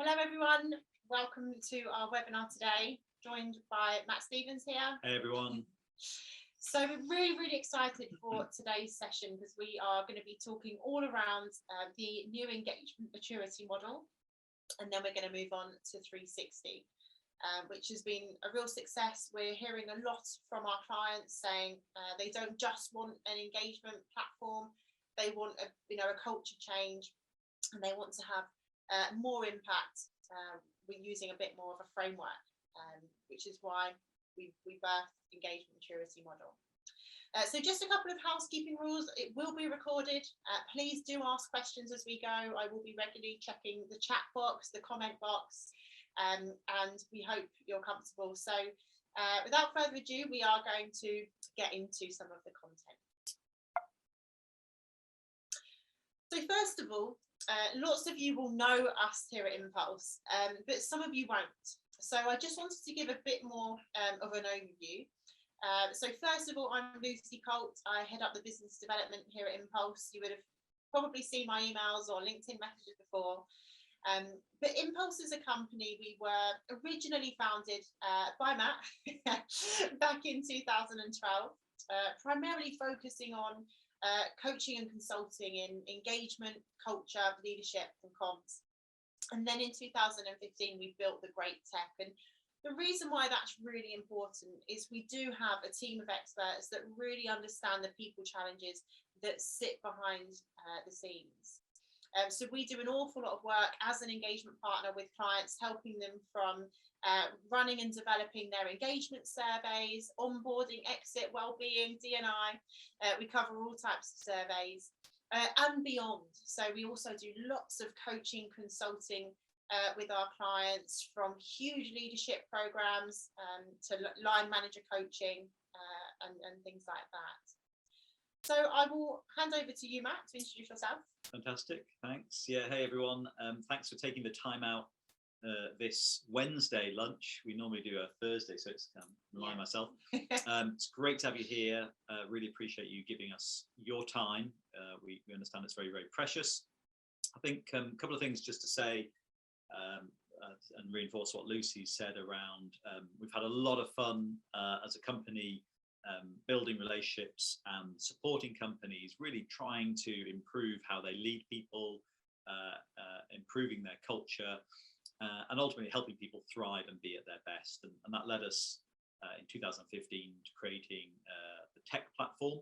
Hello everyone, welcome to our webinar today, joined by Matt Stevens here. Hey everyone. So we're really excited for today's session because we are going to be talking all around the new engagement maturity model, and then we're going to move on to 360, which has been a real success. We're hearing a lot from our clients saying they don't just want an engagement platform, they want a culture change, and they want to have more impact. We're using a bit more of a framework, which is why we birthed engagement maturity model. So just a couple of housekeeping rules. It will be recorded. Please do ask questions as we go. I will be regularly checking the chat box, the comment box, and we hope you're comfortable. So without further ado, we are going to get into some of the content. So first of all, lots of you will know us here at Inpulse, but some of you won't. So I just wanted to give a bit more of an overview. So first of all, I'm Lucy Colt. I head up the business development here at Inpulse. You would have probably seen my emails or LinkedIn messages before. But Inpulse is a company. We were originally founded by Matt back in 2012, primarily focusing on coaching and consulting in engagement, culture, leadership and comms. And then in 2015, we built the great tech. And the reason why that's really important is we do have a team of experts that really understand the people challenges that sit behind the scenes. So we do an awful lot of work as an engagement partner with clients, helping them from running and developing their engagement surveys, onboarding, exit, wellbeing, D&I. We cover all types of surveys and beyond. So we also do lots of coaching, consulting with our clients, from huge leadership programs to line manager coaching and things like that. So I will hand over to you, Matt, to introduce yourself. Fantastic, thanks. Yeah, hey everyone. Thanks for taking the time out this Wednesday lunch. We normally do a Thursday, so it's remind myself. It's great to have you here. Really appreciate you giving us your time. We understand it's very precious. I think a couple of things just to say and reinforce what Lucy said around we've had a lot of fun as a company building relationships and supporting companies, really trying to improve how they lead people, improving their culture, and ultimately helping people thrive and be at their best. And that led us in 2015 to creating the tech platform,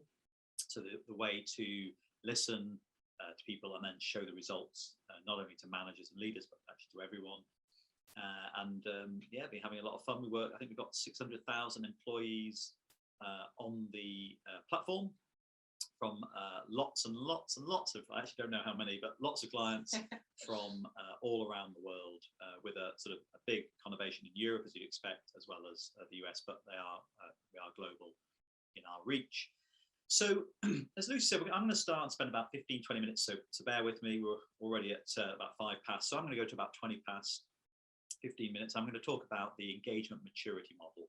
so the way to listen to people and then show the results, not only to managers and leaders, but actually to everyone. Yeah, been having a lot of fun. I think we've got 600,000 employees on the platform, from lots and lots of, I actually don't know how many, but lots of clients from all around the world, with a sort of a big connovation in Europe, as you'd expect, as well as the US, but we are global in our reach. So as Lucy said, I'm going to start and spend about 15-20 minutes, so bear with me. We're already at about 5 past, so I'm going to go to about 20 past 15 minutes. I'm going to talk about the engagement maturity model.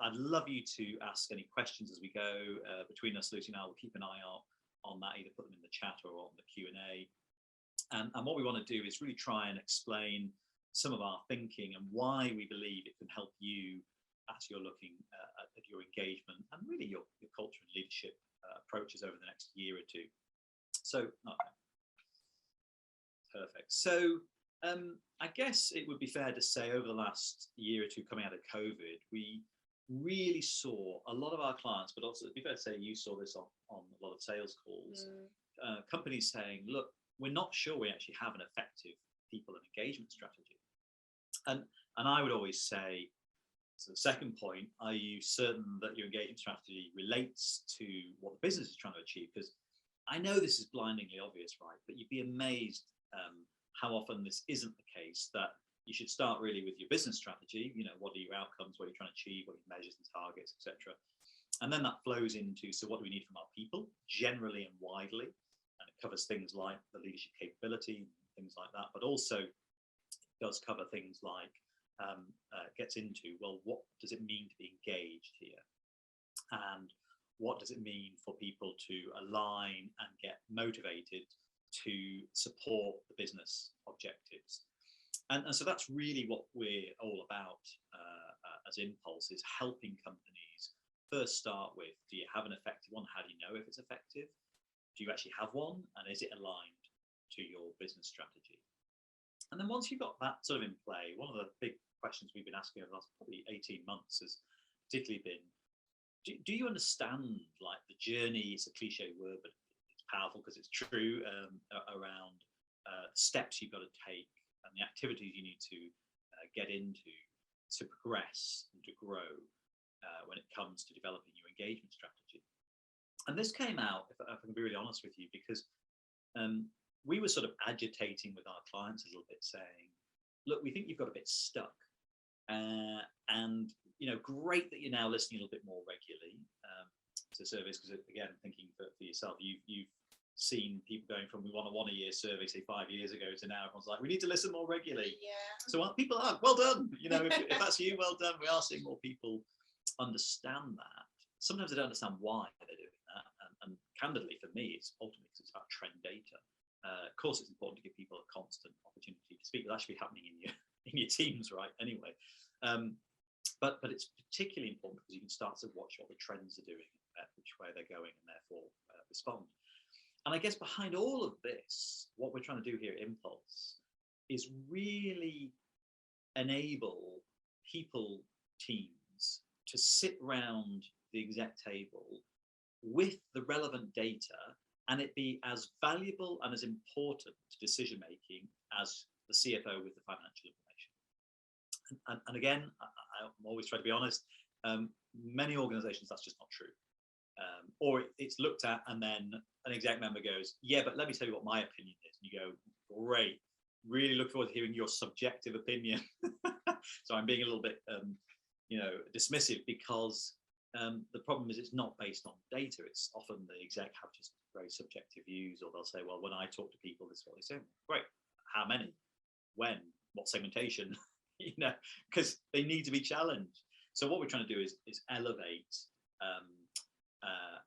I'd love you to ask any questions as we go. Between us, Lucy and I will keep an eye out on that, either put them in the chat or on the Q&A. And what we want to do is really try and explain some of our thinking and why we believe it can help you as you're looking at your engagement and really your culture and leadership approaches over the next year or two. So, okay. Perfect. So I guess it would be fair to say over the last year or two coming out of COVID, we really saw a lot of our clients, but also it'd be fair to say you saw this on a lot of sales calls, companies saying, look, we're not sure we actually have an effective people and engagement strategy. And I would always say, so the second point, are you certain that your engagement strategy relates to what the business is trying to achieve? Because I know this is blindingly obvious, right? But you'd be amazed how often this isn't the case, that you should start really with your business strategy. You know, what are your outcomes? What are you trying to achieve? What are your measures and targets, etc. And then that flows into, so what do we need from our people, generally and widely? And it covers things like the leadership capability, things like that, but also does cover things like, gets into, well, what does it mean to be engaged here? And what does it mean for people to align and get motivated to support the business objectives? And so that's really what we're all about as Impulse, is helping companies first start with, do you have an effective one? How do you know if it's effective? Do you actually have one? And is it aligned to your business strategy? And then once you've got that sort of in play, one of the big questions we've been asking over the last probably 18 months has particularly been, do you understand, like, the journey? It's a cliche word, but it's powerful because it's true, around steps you've got to take and the activities you need to get into to progress and to grow when it comes to developing your engagement strategy. And this came out, if I can be really honest with you, because we were sort of agitating with our clients a little bit, saying, look, we think you've got a bit stuck, and great that you're now listening a little bit more regularly to surveys, because again, thinking for yourself, you've seen people going from, we want a 1 a year survey, say 5 years ago, to now everyone's like, we need to listen more regularly. Yeah. So people are, well done. If that's you, well done. We are seeing more people understand that. Sometimes they don't understand why they're doing that. And candidly, for me, it's ultimately because it's about trend data. Of course, it's important to give people a constant opportunity to speak. That should be happening in your teams, right? Anyway, but it's particularly important because you can start to watch what the trends are doing, which way they're going, and therefore respond. And I guess behind all of this, what we're trying to do here at Impulse is really enable people, teams, to sit round the exec table with the relevant data, and it be as valuable and as important to decision making as the CFO with the financial information. And again, I'm always trying to be honest. Many organisations, that's just not true. Or it's looked at and then an exec member goes, yeah, but let me tell you what my opinion is. And you go, great, really look forward to hearing your subjective opinion. So I'm being a little bit, dismissive, because the problem is it's not based on data. It's often the exec have just very subjective views, or they'll say, well, when I talk to people, this is what they say. Great, how many, when, what segmentation, because they need to be challenged. So what we're trying to do is elevate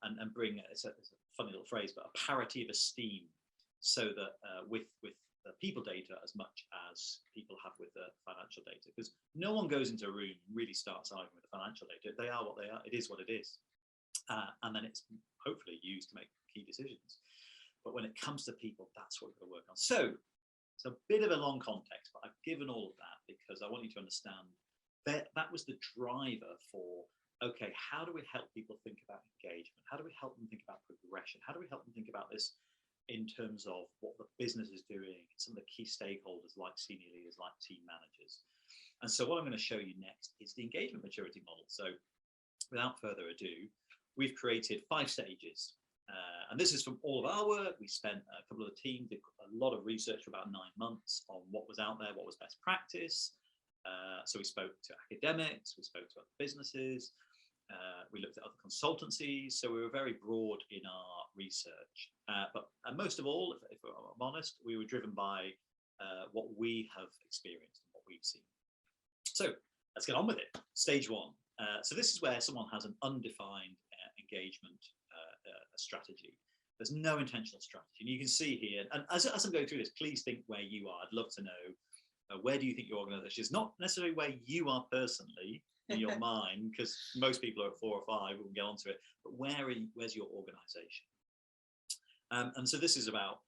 and bring, it's a funny little phrase, but a parity of esteem, so that with the people data as much as people have with the financial data, because no one goes into a room and really starts arguing with the financial data. They are what they are. It is what it is. And then it's hopefully used to make key decisions. But when it comes to people, that's what we've got to work on. So it's a bit of a long context, but I've given all of that because I want you to understand that was the driver for, okay, how do we help people think about engagement? How do we help them think about progression? How do we help them think about this in terms of what the business is doing, some of the key stakeholders like senior leaders, like team managers? And so what I'm going to show you next is the engagement maturity model. So without further ado, we've created 5 stages. And this is from all of our work. We spent a couple of the teams, did a lot of research for about 9 months on what was out there, what was best practice. So we spoke to academics, we spoke to other businesses, we looked at other consultancies. So we were very broad in our research. But most of all, if I'm honest, we were driven by what we have experienced and what we've seen. So let's get on with it. Stage 1. So this is where someone has an undefined engagement strategy. There's no intentional strategy. And you can see here, and as I'm going through this, please think where you are. I'd love to know, where do you think your organization is? Not necessarily where you are personally in your mind, because most people are at 4 or 5, we can get onto it, but where's your organization? And so this is about,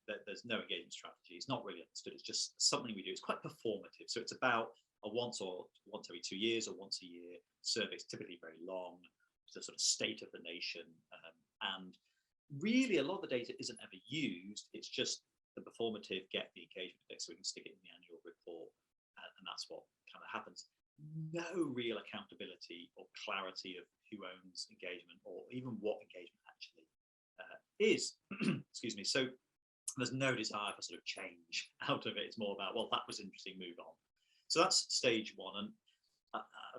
that there's no engagement strategy. It's not really understood. It's just something we do. It's quite performative. So it's about a once every 2 years or once a year survey. It's typically very long. It's a sort of state of the nation. And really, a lot of the data isn't ever used. It's just the performative, get the engagement index so we can stick it in the annual report. And that's what kind of happens. No real accountability or clarity of who owns engagement, or even what engagement actually is. Excuse me. So there's no desire for sort of change out of it. It's more about, well, that was interesting, move on. So that's stage 1. And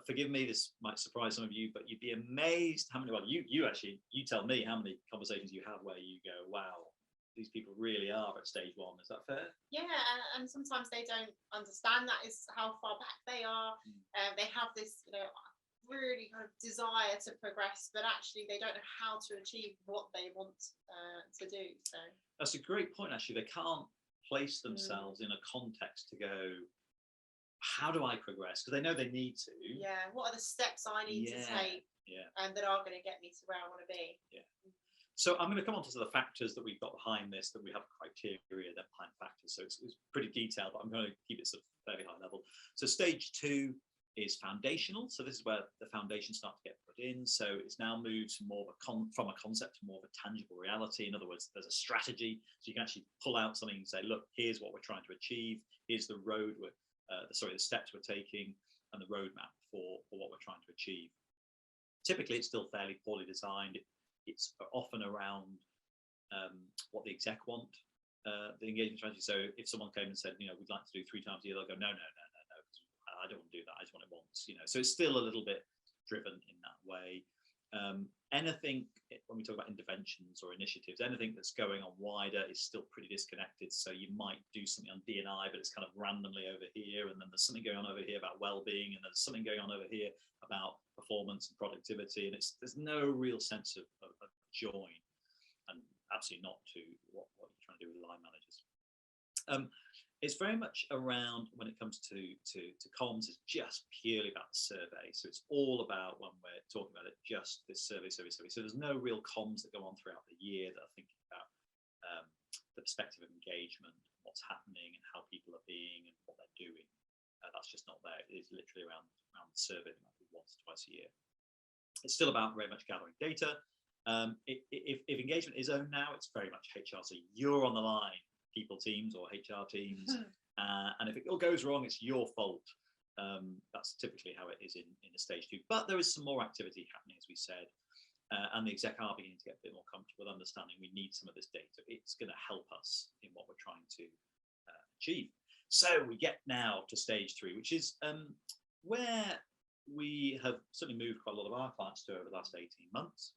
forgive me, this might surprise some of you, but you'd be amazed how many, well, you tell me how many conversations you have where you go, wow, these people really are at stage 1. Is that fair? Yeah, and sometimes they don't understand that is how far back they are. They have this, really kind of desire to progress, but actually they don't know how to achieve what they want to do. So that's a great point. Actually, they can't place themselves in a context to go, how do I progress? Because they know they need to. Yeah. What are the steps I need to take? Yeah. And that are going to get me to where I want to be. Yeah. So I'm going to come on to the factors that we've got behind this, that we have criteria, then behind factors. So it's pretty detailed, but I'm going to keep it sort of fairly high level. So stage 2 is foundational. So this is where the foundations start to get put in. So it's now moved more of from a concept to more of a tangible reality. In other words, there's a strategy. So you can actually pull out something and say, look, here's what we're trying to achieve. Here's the road the steps we're taking and the roadmap for what we're trying to achieve. Typically, it's still fairly poorly designed. It's often around what the exec want, the engagement strategy. So if someone came and said, we'd like to do 3 times a year, they'll go, no, I don't want to do that. I just want it once, So it's still a little bit driven in that way. Anything, when we talk about interventions or initiatives, anything that's going on wider is still pretty disconnected. So you might do something on D&I, but it's kind of randomly over here, and then there's something going on over here about well-being, and there's something going on over here about performance and productivity, and there's no real sense of join, and absolutely not to what you're trying to do with line managers. It's very much around, when it comes to comms, it's just purely about the survey. So it's all about, when we're talking about it, just this survey. So there's no real comms that go on throughout the year that are thinking about the perspective of engagement, what's happening and how people are being and what they're doing. That's just not there. It is literally around the survey that might be once or twice a year. It's still about very much gathering data. If engagement is owned now, it's very much HR. So you're on the line, people teams or HR teams, and if it all goes wrong, it's your fault. That's typically how it is in the stage 2. But there is some more activity happening, as we said, and the exec are beginning to get a bit more comfortable with understanding we need some of this data. It's going to help us in what we're trying to achieve. So we get now to stage 3, which is where we have certainly moved quite a lot of our clients to over the last 18 months,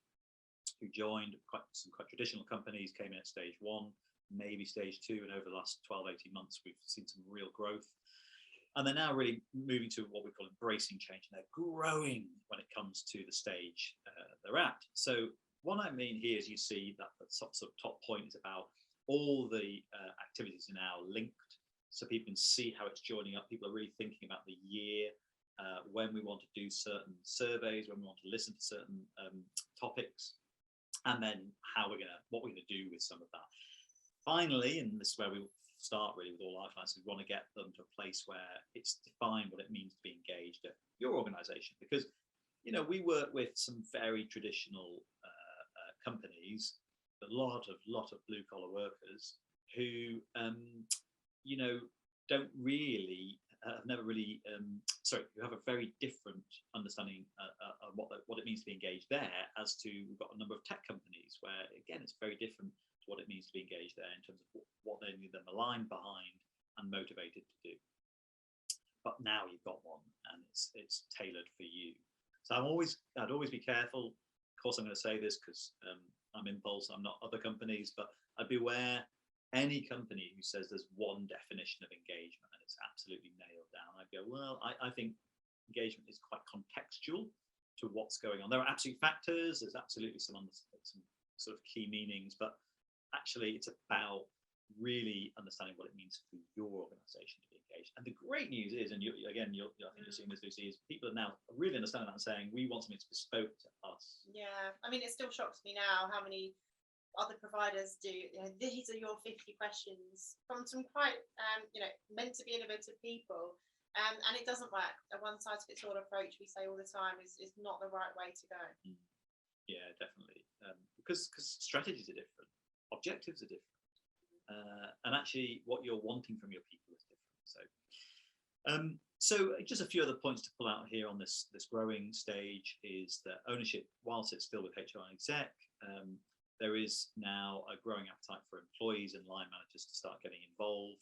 who joined some quite traditional companies, came in at stage 1, maybe stage 2, and over the last 12-18 months we've seen some real growth, and they're now really moving to what we call embracing change, and they're growing when it comes to the stage they're at. So what I mean here is, you see that the sort of top point is about all the activities are now linked, so people can see how it's joining up. People are really thinking about the year, when we want to do certain surveys, when we want to listen to certain topics, and then what we're gonna do with some of that. Finally, and this is where we start really with all our clients, we want to get them to a place where it's defined what it means to be engaged at your organization, because we work with some very traditional companies, a lot of blue collar workers who don't really never really who have a very different understanding of what it means to be engaged there, as to, we've got a number of tech companies where again it's very different what it means to be engaged there in terms of what they need them aligned behind and motivated to do. But now you've got one, and it's tailored for you. So I'd always be careful. Of course, I'm going to say this because I'm Inpulse, I'm not other companies, but I'd be aware any company who says there's one definition of engagement and it's absolutely nailed down, I'd go, well, I think engagement is quite contextual to what's going on. There are absolute factors, there's absolutely some sort of key meanings, but actually it's about really understanding what it means for your organization to be engaged. And the great news is, and I think you're seeing this, Lucy, is people are now really understanding that and saying, we want something to bespoke to us. Yeah, I mean, it still shocks me now how many other providers do, these are your 50 questions from some quite, meant to be innovative people. And it doesn't work. A one-size-fits-all approach, we say all the time, is not the right way to go. Yeah, definitely. Because strategies are different. Objectives are different, and actually what you're wanting from your people is different. So just a few other points to pull out here on this growing stage is that ownership, whilst it's still with HR and exec, there is now a growing appetite for employees and line managers to start getting involved,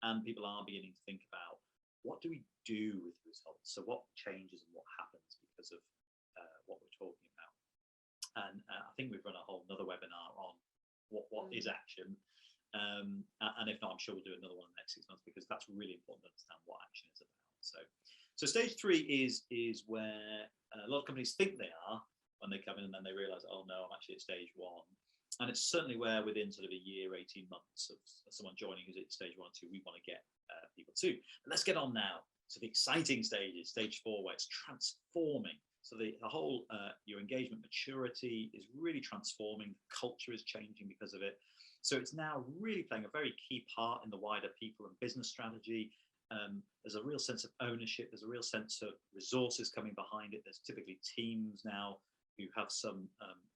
and people are beginning to think about, what do we do with the results? So what changes and what happens because of what we're talking about? And I think we've run a whole another webinar on what is action, and if not, I'm sure we'll do another one in the next 6 months, because that's really important to understand what action is about. So stage 3 is where a lot of companies think they are when they come in, and then they realize, oh no, I'm actually at stage 1, And it's certainly where within sort of a year, 18 months of someone joining who's at stage 1 or 2, we want to get people to. But let's get on now to the exciting stages, stage 4, where it's transforming. So the whole, your engagement maturity is really transforming. Culture is changing because of it. So it's now really playing a very key part in the wider people and business strategy. There's a real sense of ownership. There's a real sense of resources coming behind it. There's typically teams now who have some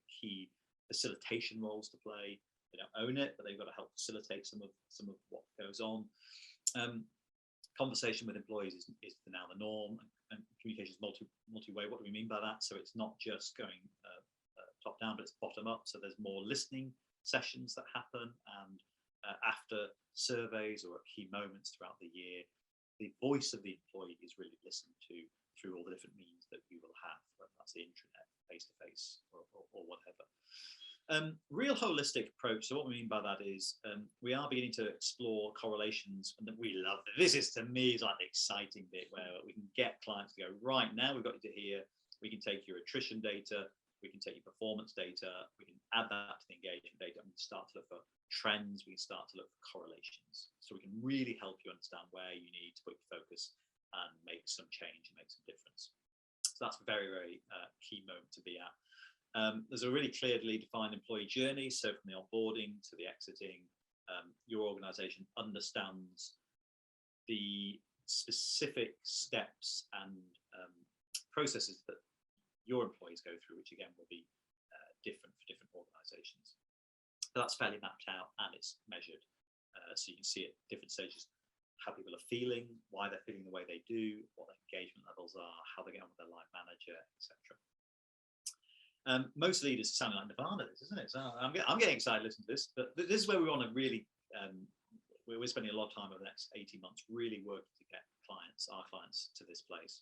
key facilitation roles to play. They don't own it, but they've got to help facilitate some of what goes on. Conversation with employees is now the norm, and communication is multi-way. What do we mean by that? So it's not just going top down, but it's bottom up. So there's more listening sessions that happen, and after surveys or at key moments throughout the year, the voice of the employee is really listened to through all the different means that you will have, whether that's the intranet, face-to-face, or whatever. Real holistic approach. So what we mean by that is we are beginning to explore correlations, and that we love. This is, to me, is like the exciting bit where we can get clients to go, right, now we've got you to here. We can take your attrition data, we can take your performance data, we can add that to the engagement data, and we start to look for trends. We can start to look for correlations. So we can really help you understand where you need to put your focus and make some change and make some difference. So that's a very, very key moment to be at. There's a really clearly defined employee journey. So from the onboarding to the exiting, your organization understands the specific steps and processes that your employees go through, which again will be different for different organizations. So that's fairly mapped out and it's measured. So you can see at different stages how people are feeling, why they're feeling the way they do, what their engagement levels are, how they get on with their line manager, etc. Most leaders are sounding like Nirvana, isn't it? So I'm getting excited listening to this, but this is where we want to really, we're spending a lot of time over the next 18 months really working to get our clients to this place.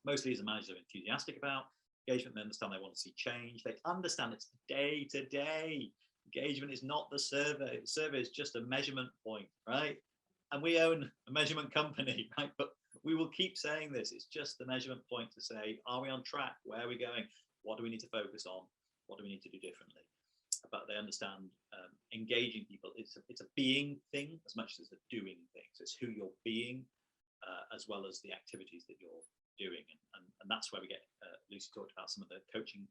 Most leaders and managers are enthusiastic about engagement. They understand they want to see change. They understand it's day-to-day. Engagement is not the survey. The survey is just a measurement point, right? And we own a measurement company, right? But we will keep saying this. It's just the measurement point to say, are we on track? Where are we going? What do we need to focus on? What do we need to do differently? But they understand engaging people, it's a being thing as much as a doing thing. So it's who you're being as well as the activities that you're doing. And that's where we get, Lucy talked about some of the coaching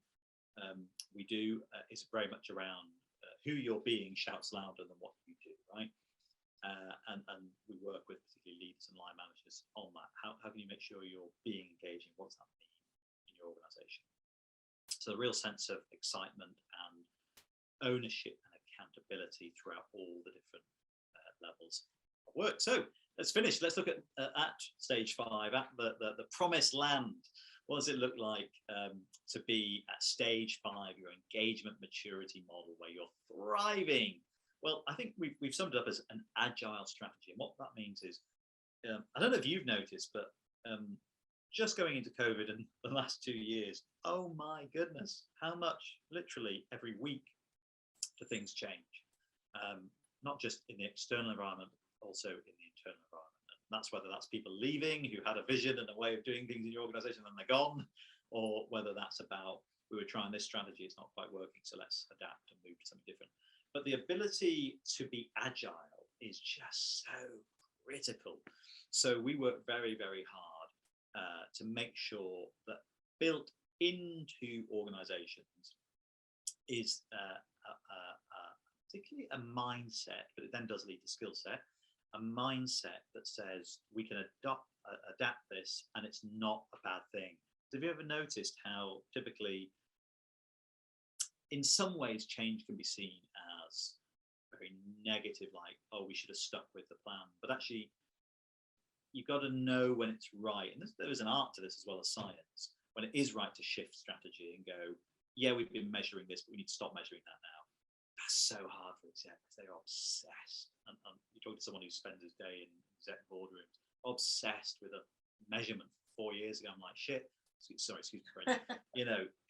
we do. It's very much around who you're being shouts louder than what you do, right? And we work with particularly leaders and line managers on that. How can you make sure you're being engaging? What does that mean in your organization? So a real sense of excitement and ownership and accountability throughout all the different levels of work. So let's finish. Let's look at stage 5, at the promised land. What does it look like to be at stage 5, your engagement maturity model, where you're thriving? Well, I think we've summed it up as an agile strategy. And what that means is, I don't know if you've noticed, but just going into COVID and the last 2 years, oh my goodness, how much literally every week do things change? Not just in the external environment, also in the internal environment. And that's whether that's people leaving who had a vision and a way of doing things in your organization and they're gone, or whether that's about, we were trying this strategy, it's not quite working, so let's adapt and move to something different. But the ability to be agile is just so critical. So we work very, very hard to make sure that built into organizations is particularly a mindset, but it then does lead to skill set, a mindset that says we can adapt this and it's not a bad thing. Have you ever noticed how typically in some ways change can be seen as very negative, like, oh, we should have stuck with the plan, but actually you've got to know when it's right, and there is an art to this as well as science, when it is right to shift strategy and go, yeah, we've been measuring this, but we need to stop measuring that now. That's so hard for execs. They're obsessed. And you talk to someone who spends his day in exec boardrooms, obsessed with a measurement 4 years ago. I'm like, shit, excuse me, French.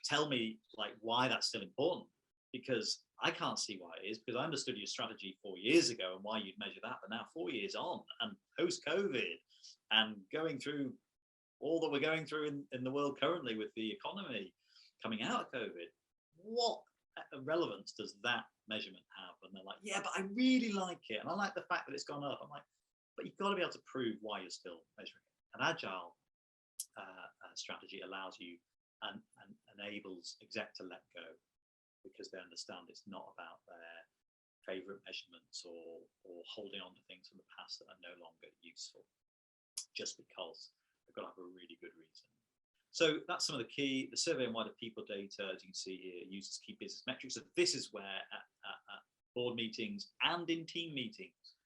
Tell me like why that's still important, because I can't see why it is, because I understood your strategy 4 years ago and why you'd measure that, but now 4 years on and post-COVID and going through all that we're going through in the world currently with the economy coming out of COVID, what relevance does that measurement have? And they're like, yeah, but I really like it, and I like the fact that it's gone up. I'm like, but you've got to be able to prove why you're still measuring it. An agile strategy allows you and enables exec to let go, because they understand it's not about their favorite measurements or holding on to things from the past that are no longer useful, just because they've got to have a really good reason. So that's some of the key. The survey and wider people data, as you can see here, uses key business metrics. So this is where at board meetings and in team meetings,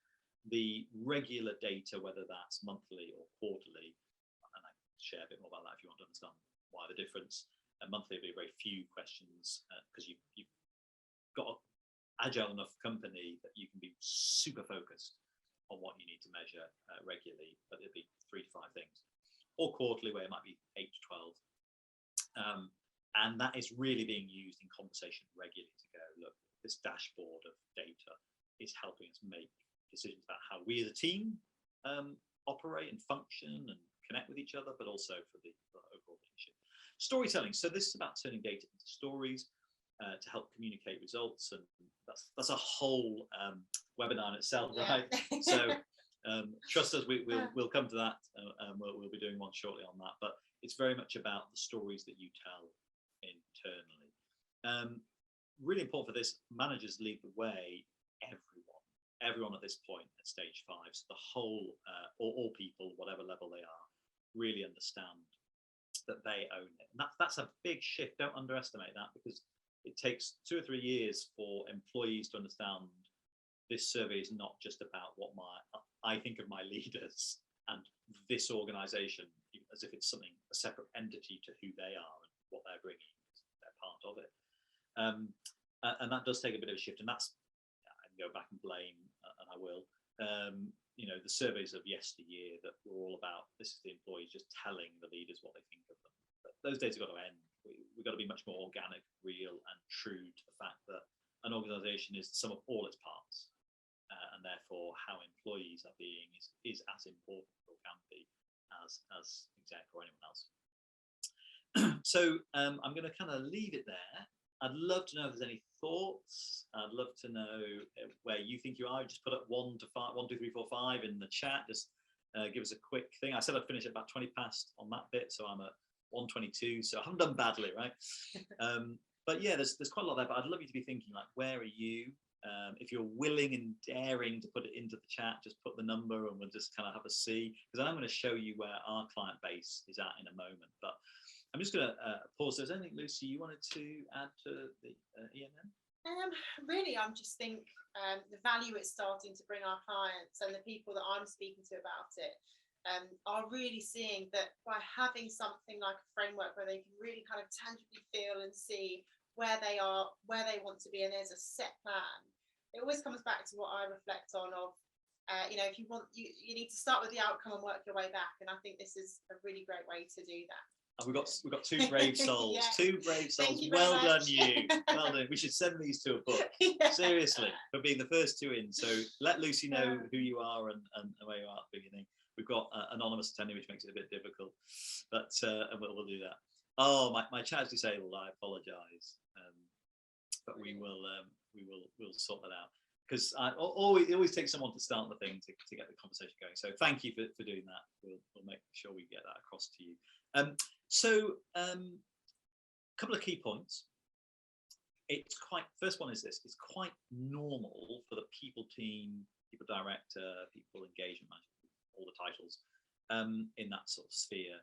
the regular data, whether that's monthly or quarterly, and I can share a bit more about that if you want to understand why the difference. Monthly will be very few questions, because you've got an agile enough company that you can be super focused on what you need to measure regularly, but it'll be 3 to 5 things. Or quarterly, where it might be 8 to 12. And that is really being used in conversation regularly to go, look, this dashboard of data is helping us make decisions about how we as a team operate and function and connect with each other, but also for the overall leadership. Storytelling. So this is about turning data into stories to help communicate results. And that's a whole webinar in itself, right? So trust us, we'll come to that. We'll be doing one shortly on that. But it's very much about the stories that you tell internally. Really important for this, managers lead the way. Everyone at this point at stage 5, so the whole, all people, whatever level they are, really understand that they own it. And that's a big shift. Don't underestimate that, because it takes 2 or 3 years for employees to understand this survey is not just about what I think of my leaders and this organization as if it's something, a separate entity to who they are and what they're bringing, because they're part of it. And that does take a bit of a shift, and that's, I can go back and blame, and I will, the surveys of yesteryear that were all about, this is the employees just telling the leaders what they think of them. But those days have got to end. We've got to be much more organic, real, and true to the fact that an organization is the sum of all its parts. And therefore, how employees are being is as important, or can be, as exec or anyone else. So I'm going to kind of leave it there. I'd love to know if there's any thoughts. I'd love to know where you think you are. Just put up 1 to 5, 1, 2, 3, 4, 5 in the chat. Just give us a quick thing. I said I'd finish at about 20 past on that bit, so I'm at 1:22. So I haven't done badly, right? But yeah, there's quite a lot there. But I'd love you to be thinking, like, where are you? If you're willing and daring to put it into the chat, just put the number and we'll just kind of have a see. Because I'm going to show you where our client base is at in a moment. But I'm just going to pause. There's anything, Lucy, you wanted to add to the ENM? Really, I'm just think the value it's starting to bring our clients and the people that I'm speaking to about it are really seeing that by having something like a framework where they can really kind of tangibly feel and see where they are, where they want to be, and there's a set plan. It always comes back to what I reflect on of, if you want, you need to start with the outcome and work your way back. And I think this is a really great way to do that. And we've got 2 brave souls. Yeah. 2 brave souls. Well done, you. Well done. We should send these to a book. Yeah. Seriously, for being the first 2 in. So let Lucy know who you are and where you are at the beginning. We've got anonymous attending, which makes it a bit difficult, but and we'll do that. Oh, my chat's disabled. I apologise, but we'll sort that out, because it always takes someone to start the thing to get the conversation going. So thank you for doing that. We'll make sure we get that across to you. So a couple of key points. First one is this: it's quite normal for the people team, people director, people engagement manager, all the titles in that sort of sphere,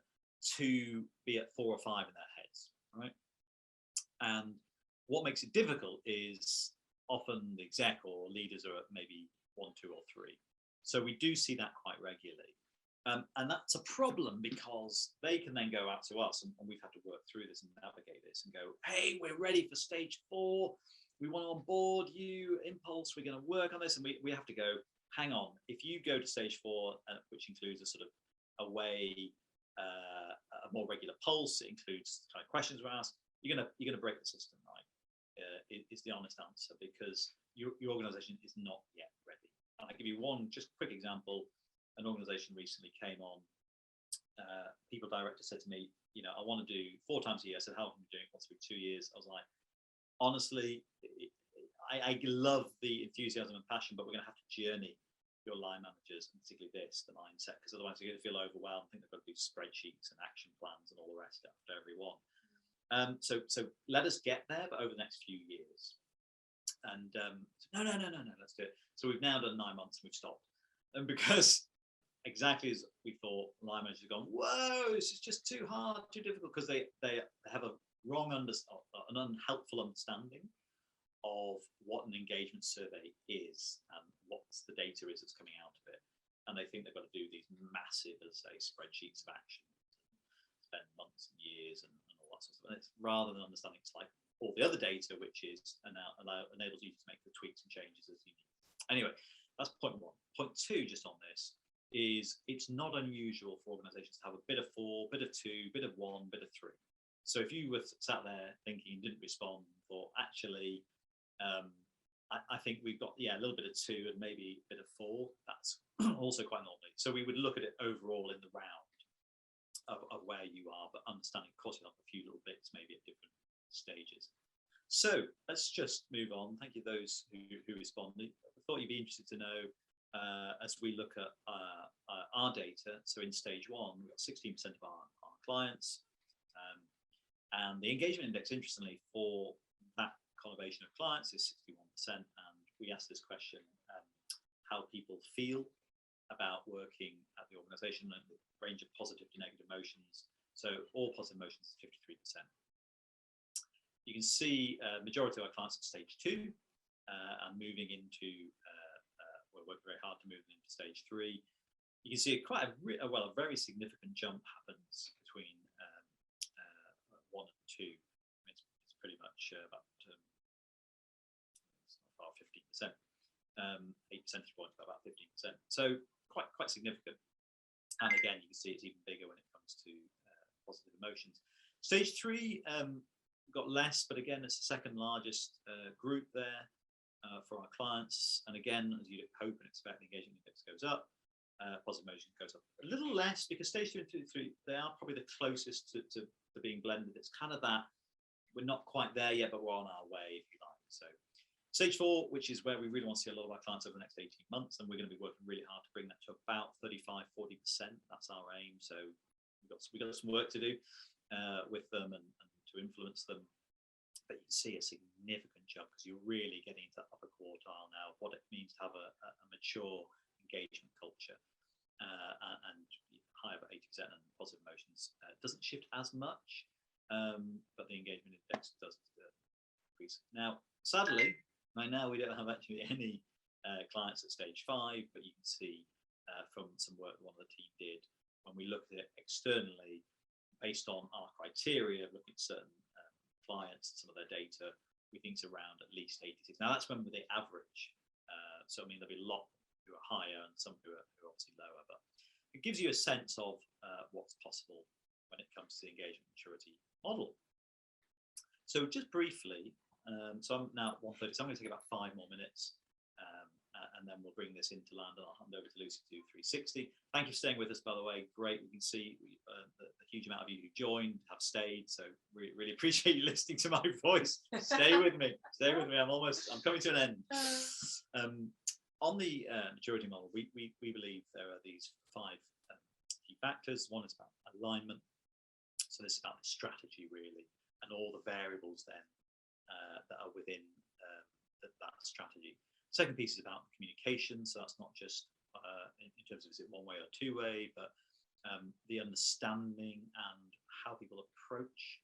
to be at 4 or 5 in their heads, right? And what makes it difficult is often the exec or leaders are at maybe 1, 2, or 3. So we do see that quite regularly. And that's a problem, because they can then go out to us, and we've had to work through this and navigate this and go, hey, we're ready for stage 4. We want to onboard you, Impulse, we're going to work on this. And we have to go, hang on, if you go to stage 4, which includes a sort of a more regular pulse, it includes the kind of questions we're asked, you're going to break the system, right? Is the honest answer, because your organization is not yet ready. And I'll give you one just quick example. An organization recently came on, people director said to me, I want to do 4 times a year. I said, how often are you doing it? Once every 2 years. I was like, honestly, I love the enthusiasm and passion, but we're going to have to journey your line managers, and particularly the mindset, because otherwise they're going to feel overwhelmed. I think they've got to do spreadsheets and action plans and all the rest after every one. So let us get there, but over the next few years. And no, let's do it. So we've now done 9 months and we've stopped. And because exactly as we thought, line managers have gone, whoa, this is just too hard, too difficult, because they have a wrong an unhelpful understanding of what an engagement survey is and what the data is that's coming out of it. And they think they've got to do these massive, as I say, spreadsheets of action, spend months and years and all that sort of stuff. And it's rather than understanding it's like all the other data, which is enables you to make the tweaks and changes as you need. Anyway, that's point one. Point two, just on this, is it's not unusual for organizations to have a bit of 4, bit of 2, bit of 1, bit of 3. So if you were sat there thinking you didn't respond, or actually, I think we've got, a little bit of 2 and maybe a bit of 4, that's also quite normal. So we would look at it overall in the round of where you are, but understanding, of course, you'll have a few little bits maybe at different stages. So let's just move on. Thank you those who responded. I thought you'd be interested to know, as we look at our data, so in stage 1, we've got 16% of our clients, and the engagement index, interestingly, for that conurbation of clients is 61%. And we asked this question, how people feel about working at the organization, and the range of positive to negative emotions. So all positive emotions is 53%. You can see majority of our clients at stage 2 and moving into, we're working very hard to move them into stage 3. You can see quite a very significant jump happens between 1 and 2. It's pretty much about 15%, 8 percentage points, about 15%. So quite significant. And again, you can see it's even bigger when it comes to positive emotions. Stage 3 got less, but again, it's the second largest group there for our clients. And again, as you'd hope and expect, the engagement index goes up. Positive emotion goes up a little less, because stage 2 and 3, they are probably the closest to being blended. It's kind of that we're not quite there yet, but we're on our way, if you like. So stage 4, which is where we really want to see a lot of our clients over the next 18 months, and we're going to be working really hard to bring that to about 35-40%. That's our aim. So we've got some work to do with them and to influence them. But you can see a significant jump, because you're really getting into the upper quartile now of what it means to have a mature engagement culture, and high over 80%, and positive emotions doesn't shift as much, but the engagement index does increase. Now, sadly, right now we don't have actually any clients at stage 5, but you can see from some work one of the team did when we looked at it externally based on our criteria, looking at certain clients, some of their data, we think it's around at least 86. Now that's when the average. So I mean, there'll be a lot who are higher and some who are obviously lower, but it gives you a sense of what's possible when it comes to the engagement maturity model. So just briefly, so I'm now at 1:30, so I'm going to take about 5 more minutes, and then we'll bring this into land, and I'll hand over to Lucy to do 360. Thank you for staying with us, by the way. Great. We can see the huge amount of you who joined have stayed, so really appreciate you listening to my voice. Stay with me. Stay with me. I'm coming to an end. On the maturity model, we believe there are these 5 key factors. One is about alignment. So this is about the strategy, really, and all the variables then that are within that strategy. Second piece is about communication. So that's not just in terms of is it one way or two way, but the understanding and how people approach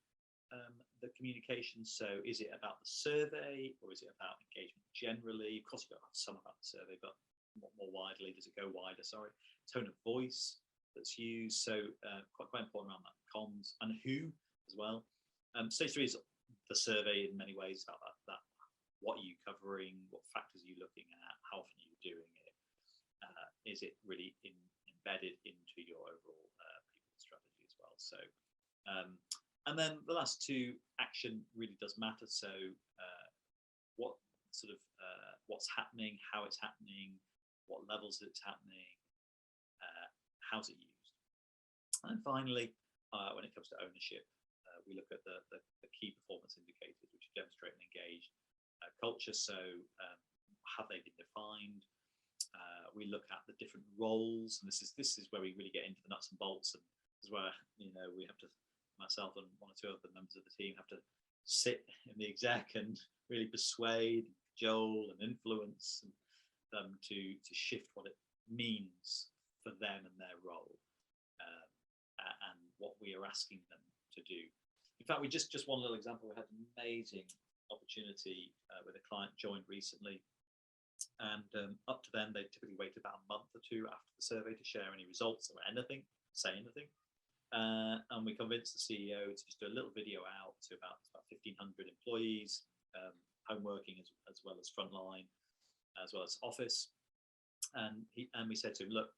the communication. So is it about the survey, or is it about engagement generally? Of course, you've got to have some about the survey, but more widely, does it go wider? Sorry, tone of voice that's used. So quite important around that comms, and who as well. Stage 3 is the survey in many ways about that. What are you covering? What factors are you looking at? How often are you doing it? Is it really embedded into your overall people strategy as well? So, and then the last 2, action really does matter. So, what sort of what's happening, how it's happening, what levels it's happening, how's it used, and finally, when it comes to ownership, we look at the key performance indicators, which demonstrate an engaged culture. So have they been defined? We look at the different roles, and this is where we really get into the nuts and bolts, and this is where we have to, myself and one or two other members of the team have to sit in the exec and really persuade, cajole, and influence them to shift what it means for them and their role, and what we are asking them to do. In fact, we just one little example. We had an amazing opportunity with a client joined recently. And up to then, they typically wait about a month or two after the survey to share any results or say anything. And we convinced the CEO to just do a little video out to about 1,500 employees, home working as well as frontline, as well as office. And we said to him, look,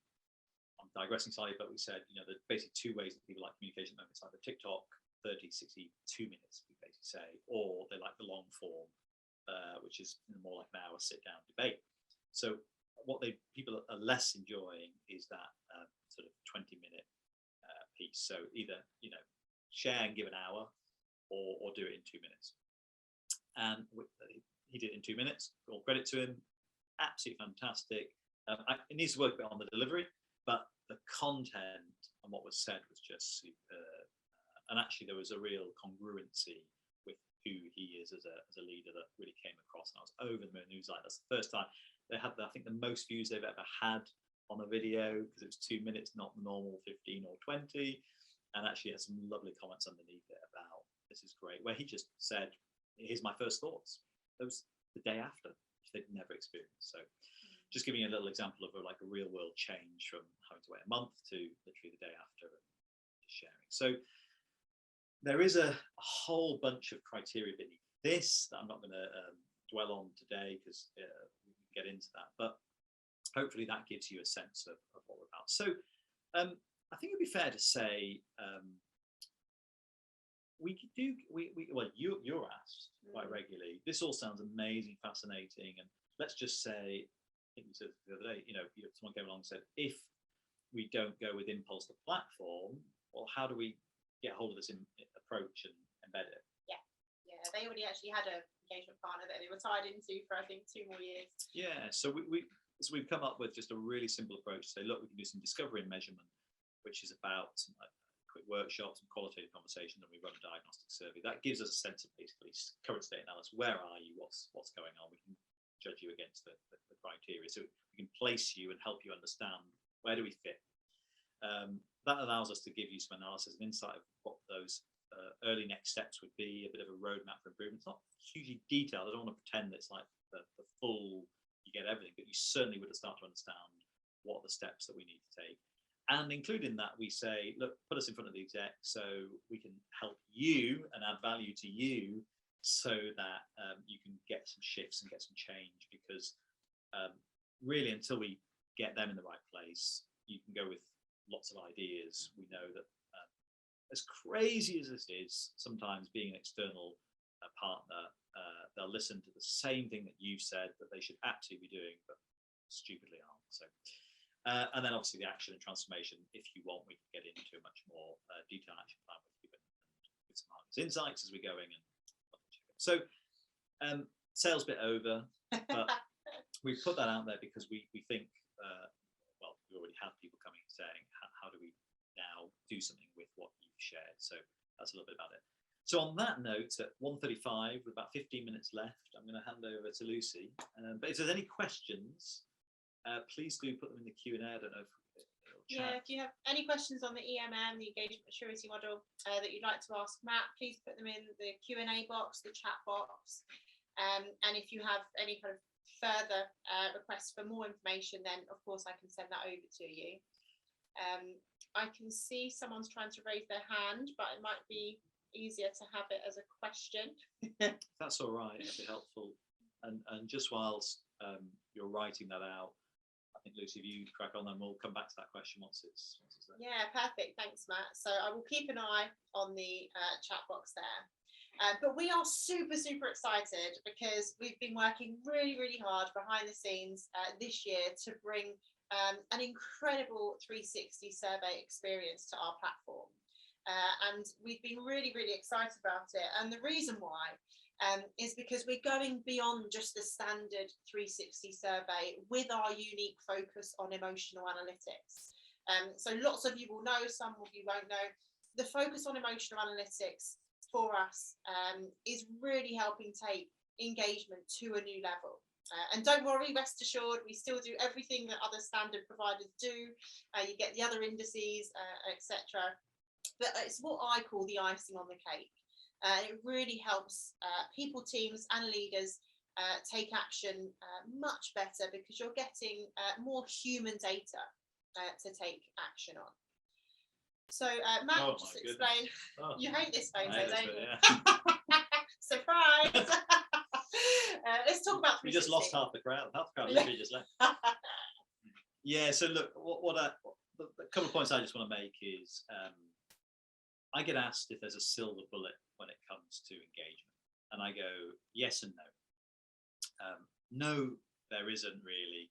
I'm digressing slightly, but we said, there's basically two ways that people like communication at the moment. It's either TikTok, 30, 60, 2 minutes, we basically say, or they like the long form, which is more like an hour sit-down debate. So what people are less enjoying is that sort of 20-minute piece. So either share and give an hour, or do it in 2 minutes. And he did it in 2 minutes. All credit to him. Absolutely fantastic. It needs to work a bit on the delivery, but the content and what was said was just superb. And actually, there was a real congruency with who he is as a leader that really came across. And I was over the moon. He was like, that's the first time they had, I think, the most views they've ever had on a video, because it was 2 minutes, not the normal 15 or 20. And actually had some lovely comments underneath it about, this is great, where he just said, here's my first thoughts. It was the day after, which they'd never experienced. So just giving you a little example of a real world change from having to wait a month to literally the day after and sharing. So there is a whole bunch of criteria beneath this that I'm not going to dwell on today, because we can get into that. But hopefully that gives you a sense of what we're about. So I think it'd be fair to say you're asked quite regularly. This all sounds amazing, fascinating, and let's just say, I think you said the other day, someone came along and said, if we don't go with Inpulse the platform, well, how do we get hold of this approach and embed it? Yeah, they already actually had an engagement partner that they were tied into for, I think, 2 more years. Yeah, so we've come up with just a really simple approach to say, look, we can do some discovery and measurement, which is about some quick workshops and qualitative conversations, and we run a diagnostic survey. That gives us a sense of basically current state analysis. Where are you? What's going on? We can judge you against the criteria. So we can place you and help you understand, where do we fit? That allows us to give you some analysis and insight of what those early next steps would be, a bit of a roadmap for improvement. It's not hugely detailed. I don't want to pretend it's like the full, you get everything, but you certainly would start to understand what are the steps that we need to take. And including that, we say, look, put us in front of the exec so we can help you and add value to you, so that you can get some shifts and get some change. Because really, until we get them in the right place, you can go with lots of ideas. We know that as crazy as this is, sometimes being an external partner, they'll listen to the same thing that you've said that they should absolutely be doing, but stupidly aren't. So. And then obviously the action and transformation, if you want, we can get into a much more detailed action plan with you and with some market insights as we're going. So sales bit over, but we put that out there because we think, we already have people coming and saying, how do we now do something with what you've shared? So that's a little bit about it. So on that note, at 1:35, with about 15 minutes left, I'm going to hand over to Lucy. But if there's any questions, please do put them in the Q&A. I don't know if if you have any questions on the EMM, the Engagement Maturity Model, that you'd like to ask Matt, please put them in the Q&A box, the chat box. And if you have any kind of further requests for more information, then of course I can send that over to you. I can see someone's trying to raise their hand, but it might be easier to have it as a question. That's all right, that'd be helpful. And just whilst you're writing that out, I think, Lucy, if you crack on, then we'll come back to that question once it's there. Yeah, perfect. Thanks, Matt. So I will keep an eye on the chat box there. But we are super excited because we've been working really hard behind the scenes this year to bring an incredible 360 survey experience to our platform. and we've been really, really excited about it. And the reason why is because we're going beyond just the standard 360 survey with our unique focus on emotional analytics. So lots of you will know, some of you won't know. The focus on emotional analytics for us is really helping take engagement to a new level. And don't worry, rest assured, we still do everything that other standard providers do. You get the other indices, etc. But it's what I call the icing on the cake. It really helps people, teams and leaders take action much better because you're getting more human data to take action on. So Matt, just explain. Oh. You hate this photo, don't you? Yeah. Surprise! Let's talk about 360. We just lost half the crowd. Half the crowd literally just left. Yeah. So look, a couple of points I just want to make is I get asked if there's a silver bullet when it comes to engagement, and I go yes and no. No, there isn't really,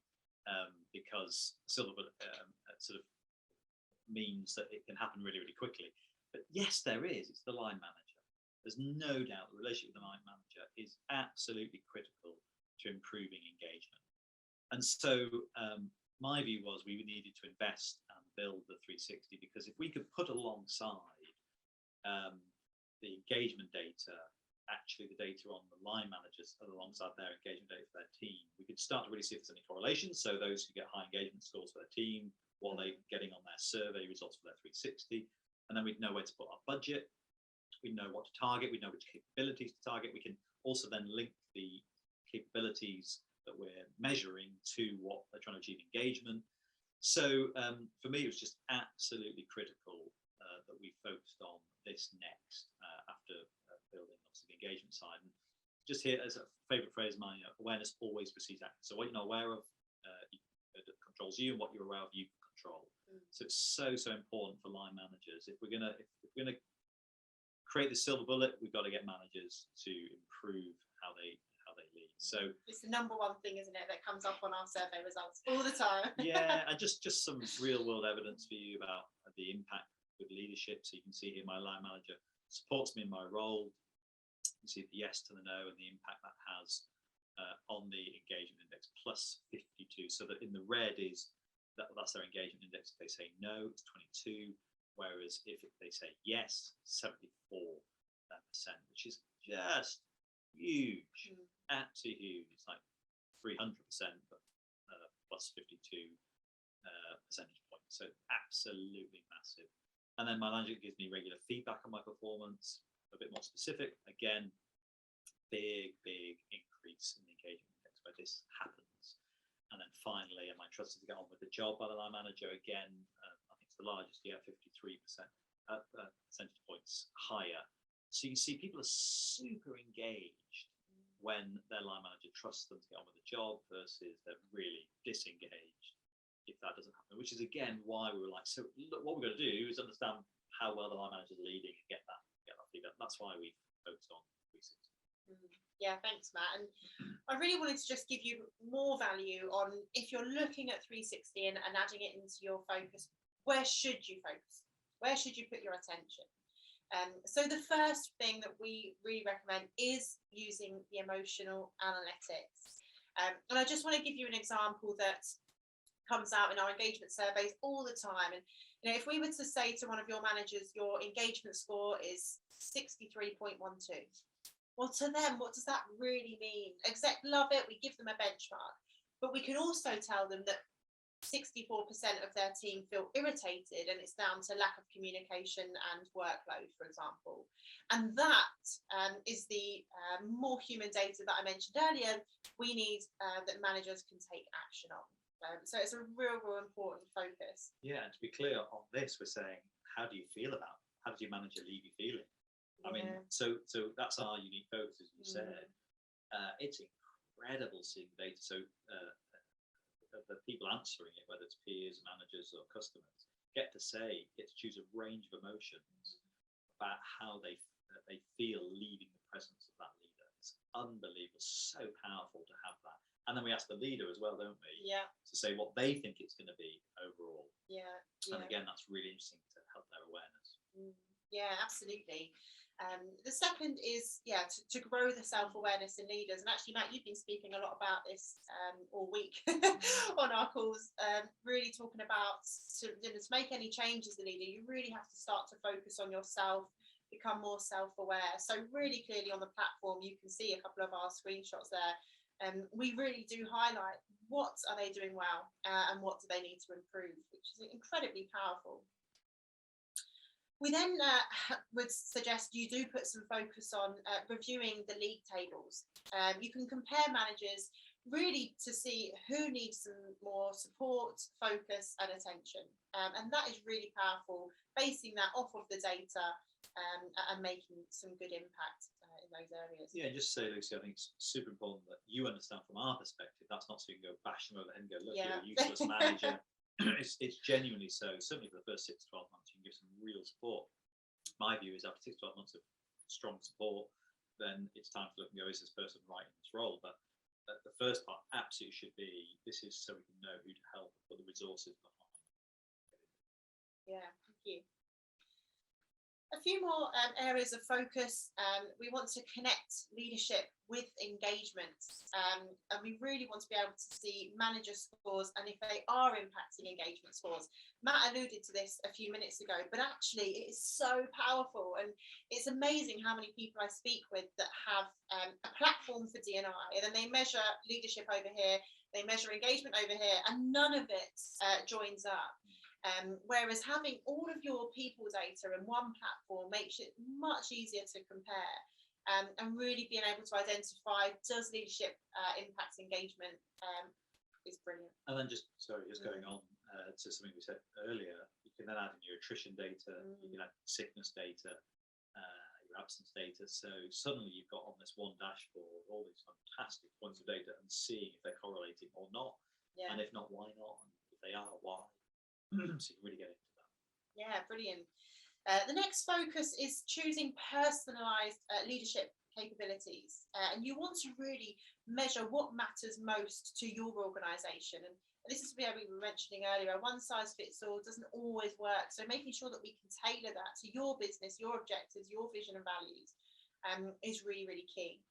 because silver bullet sort of means that it can happen really, really quickly. But yes, there is. It's the line manager. There's no doubt the relationship with the line manager is absolutely critical to improving engagement. And so my view was we needed to invest and build the 360, because if we could put alongside the engagement data, actually the data on the line managers alongside their engagement data for their team, we could start to really see if there's any correlations. So those who get high engagement scores for their team, what are they getting on their survey results for their 360, and then we'd know where to put our budget, we'd know what to target, we'd know which capabilities to target. We can also then link the capabilities that we're measuring to what they're trying to achieve engagement. So for me, it was just absolutely critical that we focused on this next after building obviously the engagement side. And just here as a favorite phrase of mine, awareness always precedes action. So what you're not aware of controls you, and what you're aware of you can control. So it's so important for line managers. If we're gonna create the silver bullet, we've got to get managers to improve how they lead. So it's the number one thing, isn't it, that comes up on our survey results all the time. Yeah, and just some real world evidence for you about the impact with leadership. So you can see here my line manager supports me in my role. You see the yes to the no and the impact that has on the engagement index, plus 52. So that in the red is that's their engagement index. If they say no, it's 22. Whereas if they say yes, 74%, which is just huge, absolutely huge. It's like 300%, but plus 52 percentage points. So absolutely massive. And then my manager gives me regular feedback on my performance, a bit more specific. Again, big increase in the engagement index where this happens. And then finally, am I trusted to get on with the job by the line manager? Again, I think it's the largest, 53% percentage points higher. So you see people are super engaged when their line manager trusts them to get on with the job versus they're really disengaged if that doesn't happen, which is again why we were like, so look, what we're going to do is understand how well the line manager is leading and get that feedback. That's why we focused on 360. Yeah, thanks, Matt. And I really wanted to just give you more value on if you're looking at 360 and adding it into your focus, where should you focus? Where should you put your attention? So the first thing that we really recommend is using the emotional analytics. And I just want to give you an example that comes out in our engagement surveys all the time. And if we were to say to one of your managers, your engagement score is 63.12. Well, to them, what does that really mean? Exec love it, we give them a benchmark, but we can also tell them that 64% of their team feel irritated, and it's down to lack of communication and workload, for example. And that is the more human data that I mentioned earlier we need that managers can take action on. So it's a real important focus. Yeah, and to be clear on this, we're saying, how do you feel about it? How does your manager leave you feeling? I mean, so that's our unique focus, as you said. It's incredible seeing data. So the people answering it, whether it's peers, managers, or customers, get to choose a range of emotions about how they feel leaving the presence of that leader. It's unbelievable, so powerful to have that. And then we ask the leader as well, don't we? Yeah. To say what they think it's going to be overall. Yeah. And again, that's really interesting to help their awareness. Yeah, absolutely. The second is, to grow the self-awareness in leaders. And actually, Matt, you've been speaking a lot about this all week on our calls, really talking about to make any change as a leader, you really have to start to focus on yourself, become more self-aware. So really clearly on the platform, you can see a couple of our screenshots there. We really do highlight what are they doing well and what do they need to improve, which is incredibly powerful. We then would suggest you do put some focus on reviewing the league tables. You can compare managers really to see who needs some more support, focus and attention. And that is really powerful, basing that off of the data and making some good impact in those areas. Yeah, just say, Lucy, I think it's super important that you understand from our perspective, that's not so you can go bash them over the head and go, look, you're a useless manager. It's genuinely so. Certainly for the first 6 to 12 months, you can give some real support. My view is after 6 to 12 months of strong support, then it's time to look and go, is this person right in this role? But the first part absolutely should be, this is so we can know who to help and put the resources behind. Yeah, thank you. A few more areas of focus. We want to connect leadership with engagement, and we really want to be able to see manager scores and if they are impacting engagement scores. Matt alluded to this a few minutes ago, but actually it is so powerful, and it's amazing how many people I speak with that have a platform for D&I, and then they measure leadership over here, they measure engagement over here, and none of it joins up. Whereas having all of your people data in one platform makes it much easier to compare, and really being able to identify, does leadership impact engagement, is brilliant. And then just going on to something we said earlier, you can then add in your attrition data, you can add sickness data, your absence data. So suddenly you've got on this one dashboard all these fantastic points of data and seeing if they're correlating or not, and if not, why not, and if they are, why. So you can really get into that. Yeah, brilliant. The next focus is choosing personalised leadership capabilities, and you want to really measure what matters most to your organisation. And this is where we were mentioning earlier, one size fits all doesn't always work. So making sure that we can tailor that to your business, your objectives, your vision and values is really, really key.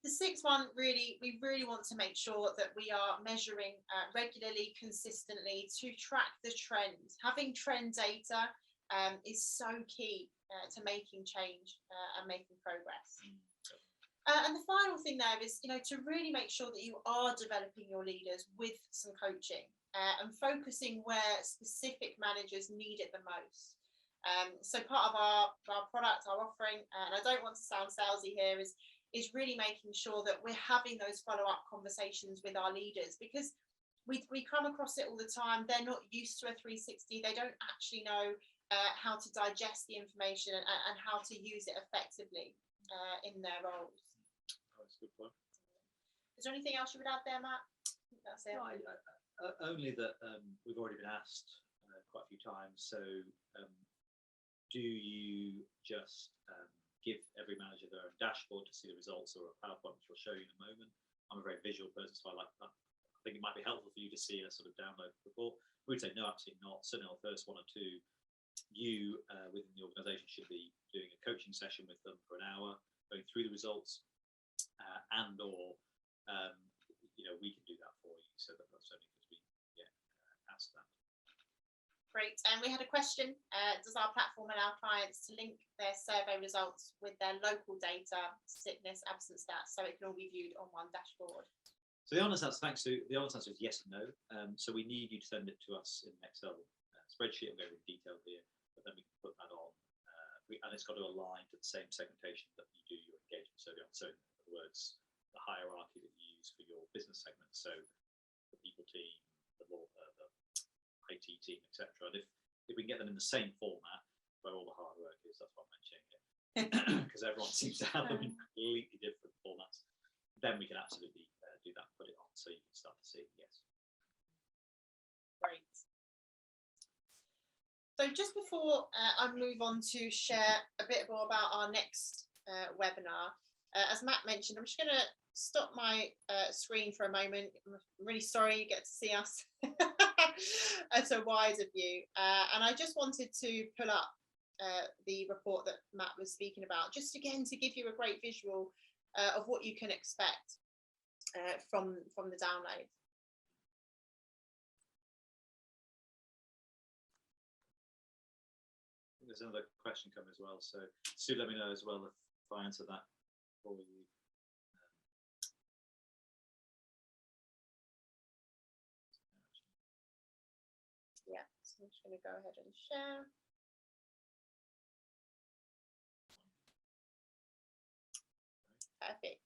The sixth one, we really want to make sure that we are measuring regularly, consistently to track the trends. Having trend data is so key to making change and making progress. And the final thing there is, to really make sure that you are developing your leaders with some coaching and focusing where specific managers need it the most. So part of our product, our offering, and I don't want to sound salesy here, is really making sure that we're having those follow-up conversations with our leaders, because we come across it all the time. They're not used to a 360. They don't actually know how to digest the information and how to use it effectively in their roles. That's a good point. Is there anything else you would add there, Matt? I think that's it. No, only that we've already been asked quite a few times. So do you just give every manager their own dashboard to see the results, or a PowerPoint, which we'll show you in a moment? I'm a very visual person, so I like that. I think it might be helpful for you to see a sort of download report. We'd say no, absolutely not. Certainly on the first 1 or 2, you within the organisation should be doing a coaching session with them for an hour, going through the results, and or we can do that for you. So that's only because we asked that. Great. And we had a question, does our platform allow clients to link their survey results with their local data, sickness, absence stats, so it can all be viewed on one dashboard? So the honest answer is yes and no. So we need you to send it to us in an Excel spreadsheet. I'll go into detail here, but then we can put that on. And it's got to align to the same segmentation that you do your engagement survey on. So in other words, the hierarchy that you use for your business segment. So the people team, the IT team, etc. And if we can get them in the same format where all the hard work is, that's what I'm mentioning here, because everyone seems to have them in completely different formats, then we can absolutely do that, put it on so you can start to see. Yes. Great. So just before I move on to share a bit more about our next webinar, as Matt mentioned, I'm just going to stop my screen for a moment. I'm really sorry you get to see us at a wider view, and I just wanted to pull up the report that Matt was speaking about, just again to give you a great visual of what you can expect from the download. There's another question coming as well, so Sue, let me know as well if I answer that for you. Yeah, so I'm just going to go ahead and share. Perfect.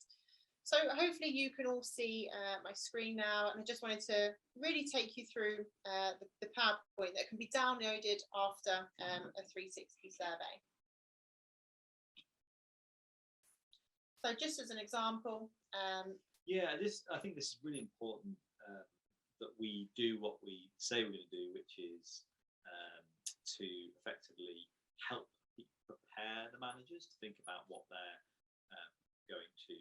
So hopefully you can all see my screen now, and I just wanted to really take you through the PowerPoint that can be downloaded after a 360 survey. So just as an example. Yeah, I think this is really important that we do what we say we're going to do, which is to effectively help prepare the managers to think about what they're going to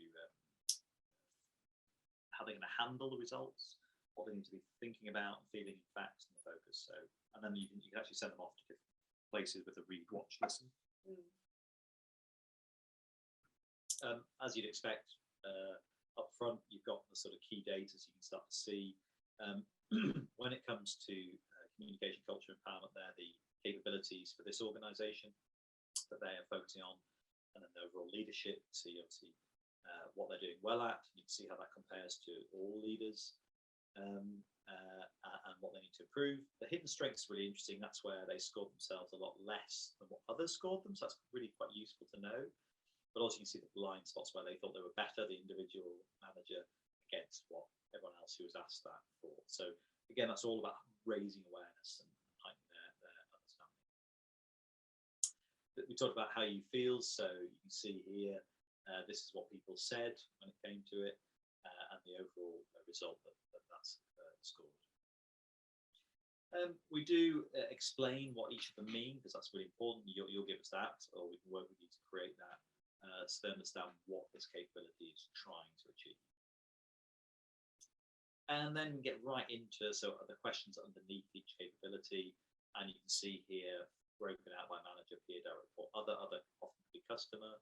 how they're going to handle the results, what they need to be thinking about, feeling, facts, and the focus. So, and then you can actually send them off to different places with a read, watch, listen. As you'd expect, up front, you've got the sort of key data, so you can start to see when it comes to communication, culture, empowerment. They're the capabilities for this organisation that they are focusing on, and then the overall leadership. See, obviously, what they're doing well at. You can see how that compares to all leaders and what they need to improve. The hidden strengths are really interesting. That's where they scored themselves a lot less than what others scored them. So that's really quite useful to know. But also you can see the blind spots where they thought they were better, the individual manager, against what everyone else who was asked that thought. So again, that's all about raising awareness and heightening their understanding. We talked about how you feel. So you can see here, this is what people said when it came to it, and the overall result that's scored. We do explain what each of them mean, because that's really important. You'll give us that, or we can work with you to create that, so they understand what this capability is trying to achieve. And then get right into the questions underneath each capability, and you can see here broken out by manager, peer, direct report, other often could be customer,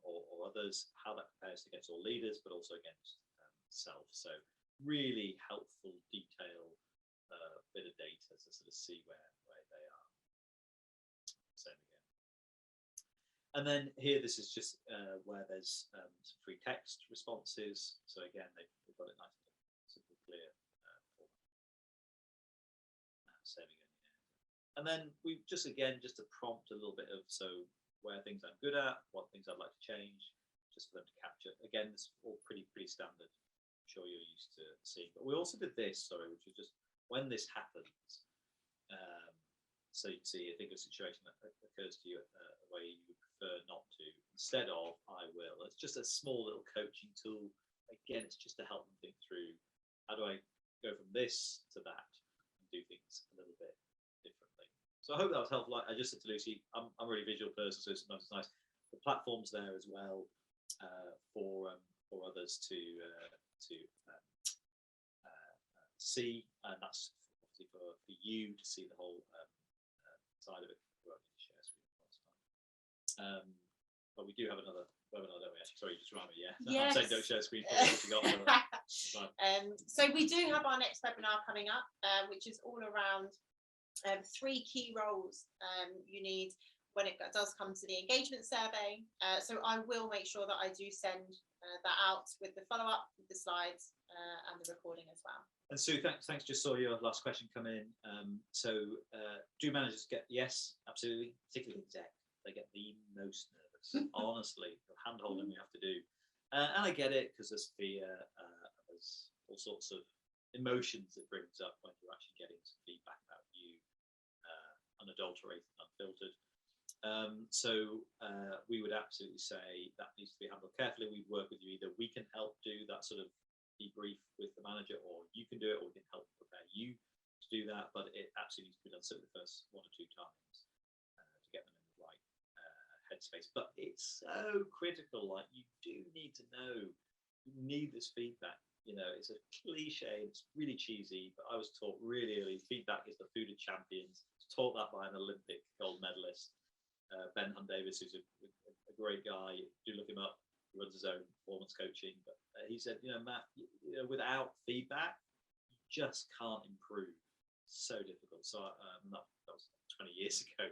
or others, how that compares against all leaders, but also against self. So really helpful, detailed bit of data to sort of see where they are. Same again. And then here, this is just where there's some free text responses. So again, they've got it nice and simple, clear format. Same again. Yeah. And then we just to prompt a little bit of where things I'm good at, what things I'd like to change, just for them to capture. Again, it's all pretty standard. I'm sure you're used to seeing. But we also did this, which was just when this happens. So you can see, I think a situation that occurs to you where you would prefer not to, instead of I will. It's just a small little coaching tool. Again, it's just to help them think through, how do I go from this to that and do things a little bit differently. So I hope that was helpful. I just said to Lucy, I'm a really visual person, so sometimes it's nice. The platform's there as well for others to see, and that's obviously for you to see the whole side of it. Share screen. But we do have another webinar, don't we? Actually, sorry, you just reminded me. Yeah, yes. I'm saying don't share screen. So we do have our next webinar coming up, which is all around 3 key roles you need when it does come to the engagement survey. So I will make sure that I do send that out with the follow-up, with the slides, and the recording as well. And Sue, thanks. Just saw your last question come in. Do managers get, yes, absolutely, particularly in tech, they get the most nervous. Honestly, the hand-holding we have to do. And I get it, because there's fear, there's all sorts of emotions it brings up when you're actually getting some feedback about you, unadulterated, unfiltered. We would absolutely say that needs to be handled carefully. We work with you. Either we can help do that sort of debrief with the manager, or you can do it, or we can help prepare you to do that. But it absolutely needs to be done certainly the first 1 or 2 times to get them in the right headspace. But it's so critical. Like, you do need to know. You need this feedback. You know, it's a cliche. It's really cheesy, but I was taught really early. Feedback is the food of champions. I was taught that by an Olympic gold medalist. Ben Hunt-Davis, who's a great guy. Do look him up. He runs his own performance coaching. But he said, Matt, without feedback, you just can't improve. So difficult. So that was 20 years ago.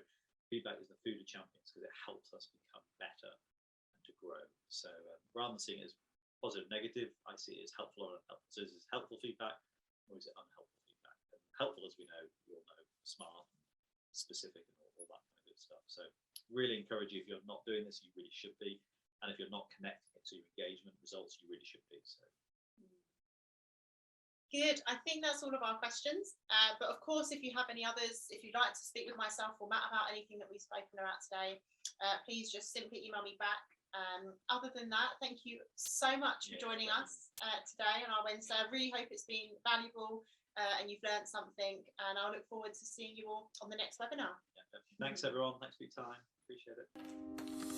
Feedback is the food of champions because it helps us become better and to grow. So rather than seeing it as positive, negative, I see it as helpful or unhelpful. So is it helpful feedback or is it unhelpful feedback? And helpful, as we know, you all know, smart, specific, and all that kind of good stuff. So really encourage you, if you're not doing this, you really should be. And if you're not connecting it to your engagement results, you really should be. So. Good. I think that's all of our questions. But of course, if you have any others, if you'd like to speak with myself or Matt about anything that we've spoken about today, please just simply email me back. Other than that, thank you so much for joining us today on our Wednesday. I really hope it's been valuable and you've learned something. And I'll look forward to seeing you all on the next webinar. Thanks, everyone. Thanks for your time. Appreciate it.